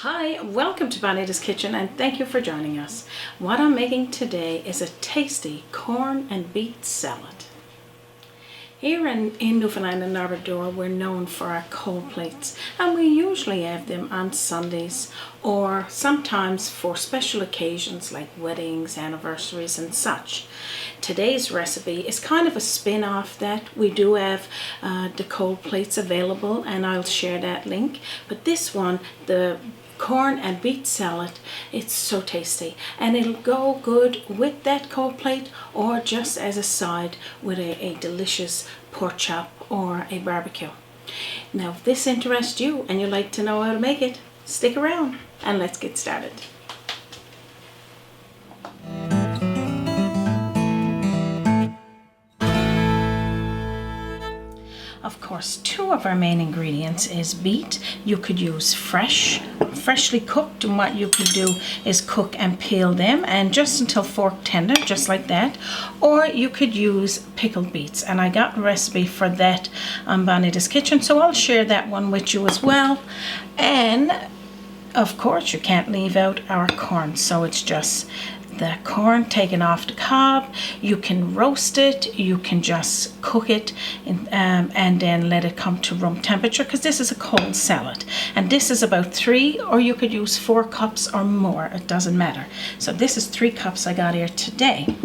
Hi, welcome to Bonita's Kitchen and thank you for joining us. What I'm making today is a tasty corn and beet salad. Here in Newfoundland and Labrador, we're known for our cold plates, and we usually have them on Sundays or sometimes for special occasions like weddings, anniversaries and such. Today's recipe is kind of a spin-off that. We do have the cold plates available and I'll share that link, but this one, the corn and beet salad, it's so tasty and it'll go good with that cold plate or just as a side with a delicious pork chop or a barbecue. Now if this interests you and you'd like to know how to make it, stick around and let's get started. Of course, two of our main ingredients is beet. You could use freshly cooked, and what you could do is cook and peel them and just until fork tender, just like that. Or you could use pickled beets, and I got a recipe for that on Bonita's Kitchen, so I'll share that one with you as well. And of course, you can't leave out our corn, so it's just the corn taken off the cob. You can roast it, you can just cook it and then let it come to room temperature, because this is a cold salad and this is about 3, or you could use 4 cups or more, it doesn't matter. So this is 3 cups I got here today.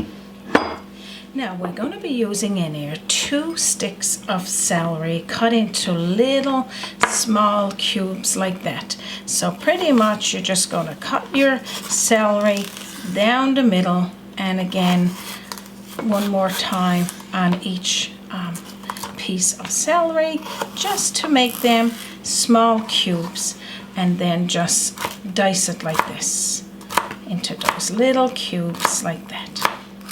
Now we're going to be using in here 2 sticks of celery cut into little small cubes like that. So pretty much you're just going to cut your celery down the middle, and again one more time on each piece of celery, just to make them small cubes, and then just dice it like this into those little cubes like that.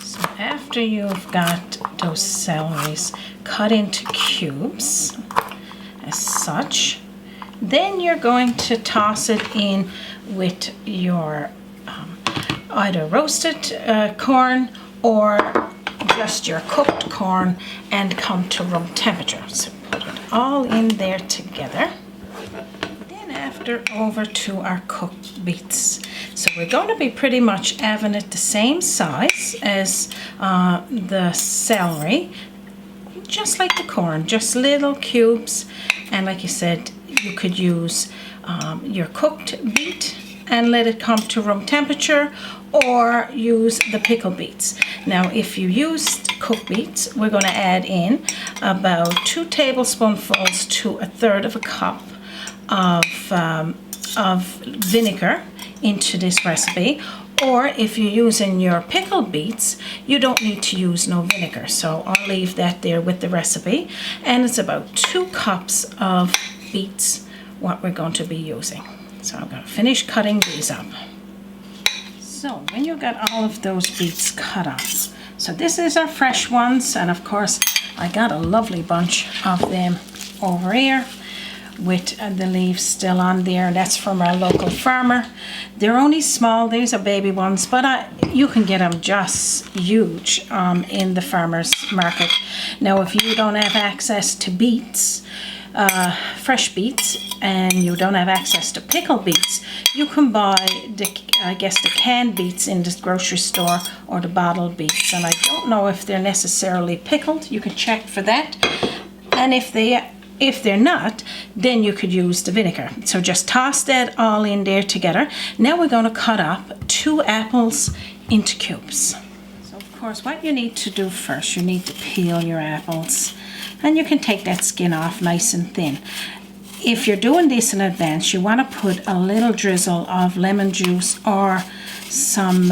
So after you've got those celeries cut into cubes as such, then you're going to toss it in with your either roasted corn or just your cooked corn and come to room temperature. So put it all in there together. Then after, over to our cooked beets. So we're going to be pretty much having it the same size as the celery, just like the corn, just little cubes. And like you said, you could use your cooked beet and let it come to room temperature, or use the pickled beets. Now if you used cooked beets, we're going to add in about 2 tablespoonfuls to 1/3 of a cup of vinegar into this recipe. Or if you're using your pickled beets, you don't need to use no vinegar, so I'll leave that there with the recipe. And it's about 2 cups of beets what we're going to be using. So I'm going to finish cutting these up. So when you got all of those beets cut up, so this is our fresh ones, and of course I got a lovely bunch of them over here with the leaves still on there. That's from our local farmer. They're only small, these are baby ones, but you can get them just huge in the farmer's market. Now if you don't have access to beets, fresh beets, and you don't have access to pickled beets, you can buy the canned beets in the grocery store or the bottled beets, and I don't know if they're necessarily pickled. You can check for that, and if they're not, then you could use the vinegar. So just toss that all in there together. Now we're going to cut up 2 apples into cubes. So of course what you need to do first, you need to peel your apples, and you can take that skin off nice and thin. If you're doing this in advance, you want to put a little drizzle of lemon juice or some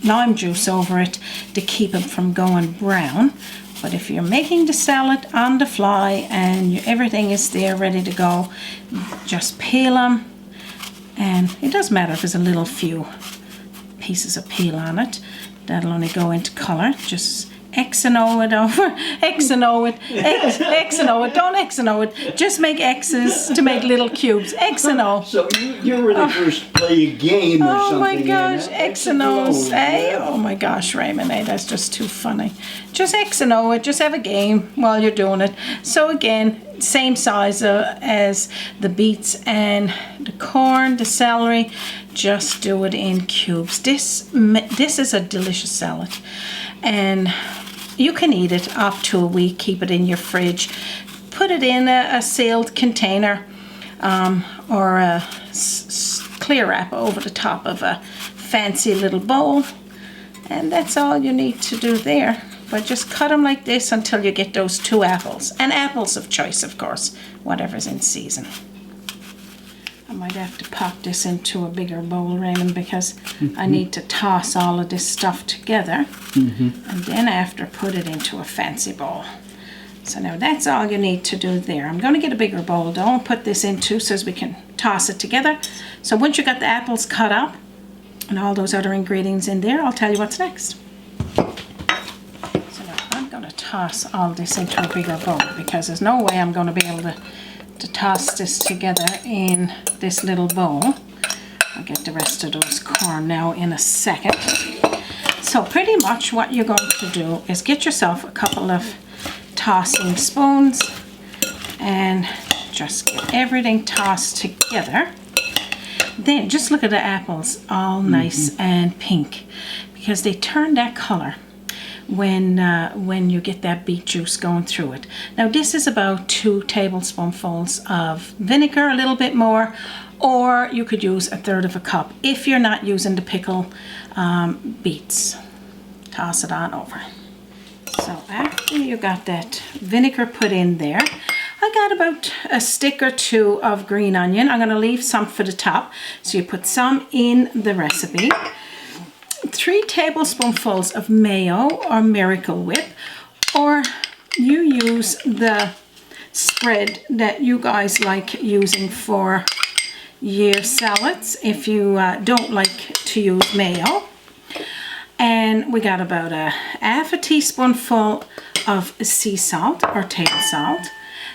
lime juice over it to keep it from going brown. But if you're making the salad on the fly and everything is there ready to go, just peel them, and it doesn't matter if there's a few pieces of peel on it. That'll only go into color. Just X-and-O it over, X-and-O it, X-and-O it, don't X-and-O it, just make X's to make little cubes, X-and-O. So you're ready for us to play a game or something. Oh my gosh, X-and-O's, eh? Yeah. Oh my gosh, Raymond, eh? That's just too funny. Just X-and-O it, just have a game while you're doing it. So again, same size as the beets and the corn, the celery, just do it in cubes. This is a delicious salad, and you can eat it up to a week. Keep it in your fridge, put it in a sealed container, or a clear wrap over the top of a fancy little bowl, and that's all you need to do there. But just cut them like this until you get those 2 apples, and apples of choice, of course, whatever's in season. I might have to pop this into a bigger bowl, Raymond, because I need to toss all of this stuff together, and then after put it into a fancy bowl. So now that's all you need to do there. I'm going to get a bigger bowl though and put this into so as we can toss it together. So once you got the apples cut up and all those other ingredients in there, I'll tell you what's next. So now I'm going to toss all this into a bigger bowl, because there's no way I'm going to be able to toss this together in this little bowl. I'll get the rest of those corn now in a second. So pretty much what you're going to do is get yourself a couple of tossing spoons and just get everything tossed together. Then just look at the apples, all nice and pink, because they turn that color when you get that beet juice going through it. Now this is about 2 tablespoonfuls of vinegar, a little bit more, or you could use 1/3 of a cup if you're not using the pickle beets. Toss it on over. So after you got that vinegar put in there, I got about a stick or 2 of green onion. I'm going to leave some for the top, so you put some in the recipe. 3 tablespoonfuls of mayo or Miracle Whip, or you use the spread that you guys like using for your salads if you don't like to use mayo. And we got about a half a teaspoonful of sea salt or table salt,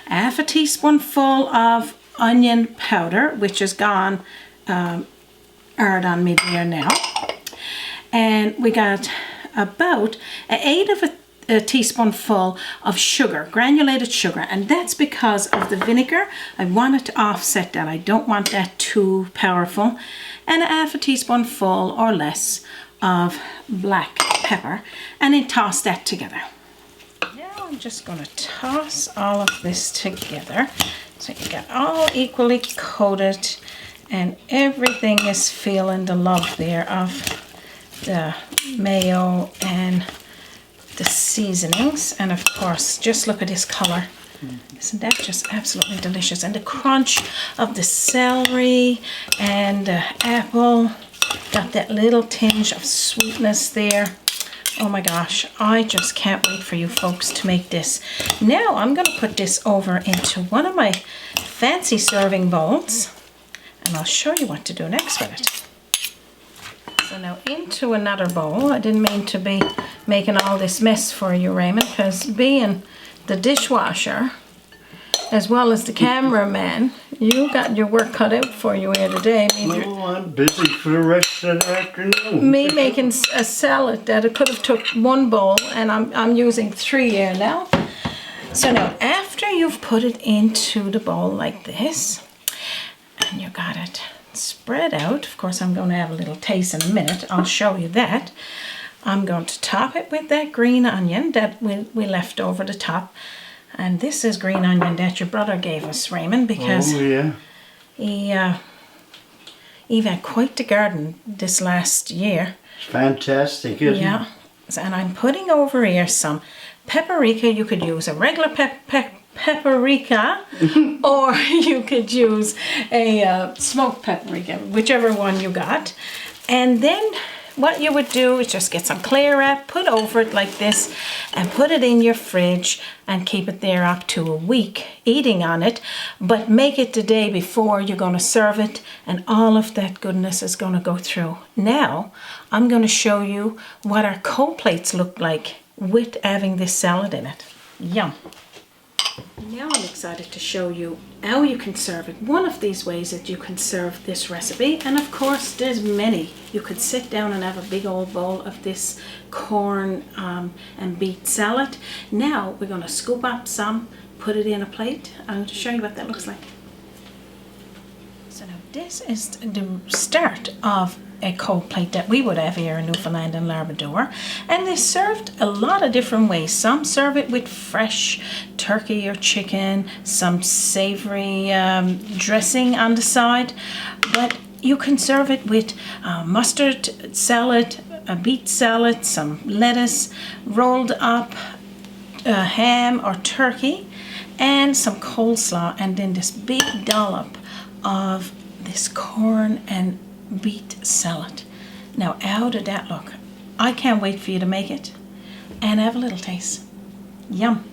half a teaspoonful of onion powder, which is gone hard on me there now. And we got about 1/8 of a teaspoonful of sugar, granulated sugar, and that's because of the vinegar. I want it to offset that. I don't want that too powerful. And a half a teaspoonful or less of black pepper, and then toss that together. Now I'm just going to toss all of this together so you get all equally coated and everything is feeling the love there of the mayo and the seasonings. And of course, just look at this color. Isn't that just absolutely delicious? And the crunch of the celery and the apple got that little tinge of sweetness there. Oh my gosh, I just can't wait for you folks to make this. Now I'm going to put this over into one of my fancy serving bowls, and I'll show you what to do next with it. So now into another bowl. I didn't mean to be making all this mess for you, Raymond, because being the dishwasher as well as the cameraman, you got your work cut out for you here today. No, I'm busy for the rest of the afternoon. Me making a salad that it could have took 1 bowl, and I'm using 3 here now. So now after you've put it into the bowl like this, and you got it spread out, of course I'm going to have a little taste in a minute, I'll show you that. I'm going to top it with that green onion that we left over the top. And this is green onion that your brother gave us, Raymond, because he had quite the garden this last year. It's fantastic, isn't it? Yeah. And I'm putting over here some paprika. You could use a regular paprika, or you could use a smoked paprika, whichever one you got. And then what you would do is just get some clear wrap, put over it like this, and put it in your fridge and keep it there up to a week eating on it. But make it the day before you're going to serve it, and all of that goodness is going to go through. Now I'm going to show you what our cold plates look like with having this salad in it. Yum. Now I'm excited to show you how you can serve it. One of these ways that you can serve this recipe, and of course there's many. You could sit down and have a big old bowl of this corn and beet salad. Now we're going to scoop up some, put it in a plate. I'm going to show you what that looks like. So now this is the start of a cold plate that we would have here in Newfoundland and Labrador, and they served a lot of different ways. Some serve it with fresh turkey or chicken, some savory dressing on the side, but you can serve it with mustard salad, a beet salad, some lettuce, rolled up ham or turkey, and some coleslaw, and then this big dollop of this corn and beet salad. Now, how did that look? I can't wait for you to make it and have a little taste. Yum.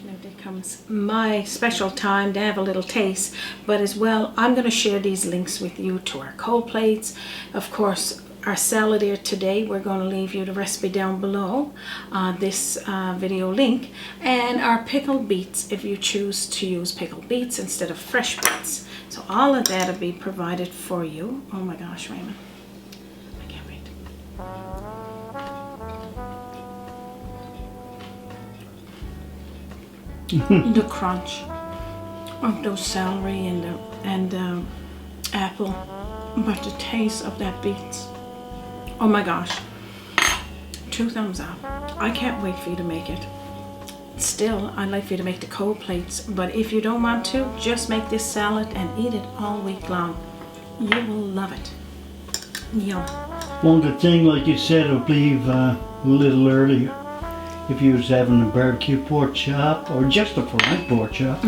Now there comes my special time to have a little taste, but as well I'm going to share these links with you to our cold plates. Of course, our salad here today, we're going to leave you the recipe down below this video link, and our pickled beets if you choose to use pickled beets instead of fresh beets. So all of that will be provided for you. Oh my gosh, Raymond, I can't wait. The crunch of those celery and the apple, but the taste of that beets. Oh my gosh, 2 thumbs up. I can't wait for you to make it. Still, I'd like for you to make the cold plates, but if you don't want to, just make this salad and eat it all week long. You will love it. Yum. One the thing, like you said, I believe a little earlier, if you was having a barbecue pork chop or just a fried pork chop,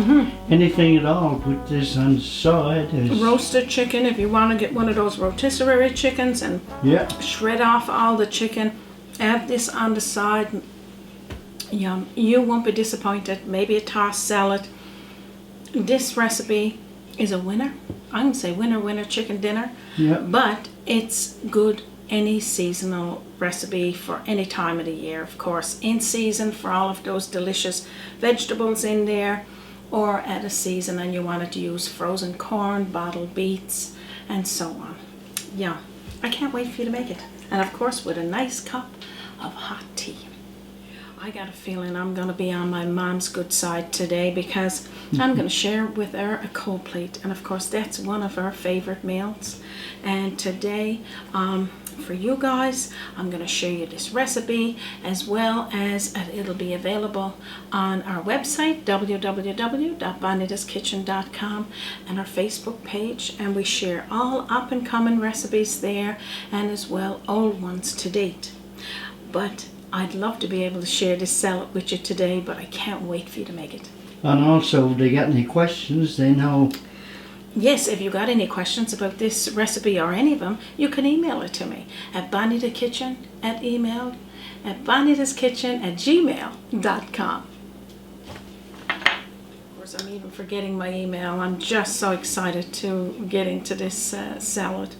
anything at all, put this on the side. Roasted chicken, if you want to get one of those rotisserie chickens and shred off all the chicken, add this on the side. Yum. You won't be disappointed. Maybe a tossed salad. This recipe is a winner. I'm going to say winner chicken dinner. But it's good any seasonal recipe for any time of the year, of course. In season for all of those delicious vegetables in there, or at a season and you wanted to use frozen corn, bottled beets, and so on. Yeah, I can't wait for you to make it. And of course with a nice cup of hot tea. I got a feeling I'm going to be on my mom's good side today, because I'm going to share with her a cold plate, and of course that's one of her favorite meals. And today for you guys, I'm going to share you this recipe, as well as it'll be available on our website www.bonitaskitchen.com and our Facebook page, and we share all up and coming recipes there, and as well old ones to date. But I'd love to be able to share this salad with you today, but I can't wait for you to make it. And also, if they got any questions, they know. Yes, if you got any questions about this recipe or any of them, you can email it to me at bonitaskitchen@bonitaskitchen@gmail.com. Of course, I'm even forgetting my email. I'm just so excited to get into this salad.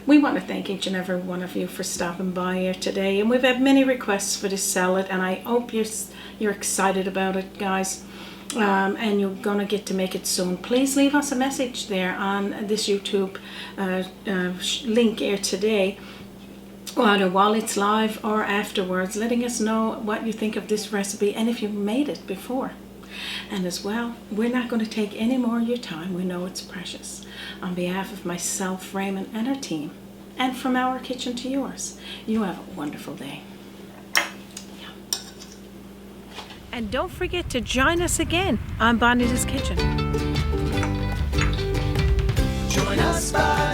We want to thank each and every one of you for stopping by here today, and we've had many requests for this salad, and I hope you're excited about it, guys, and you're gonna get to make it soon. Please leave us a message there on this YouTube link here today, either while it's live or afterwards, letting us know what you think of this recipe and if you've made it before. And as well, we're not going to take any more of your time. We know it's precious. On behalf of myself, Raymond, and our team, and from our kitchen to yours, you have a wonderful day. Yeah. And don't forget to join us again on Bonita's Kitchen. Join us by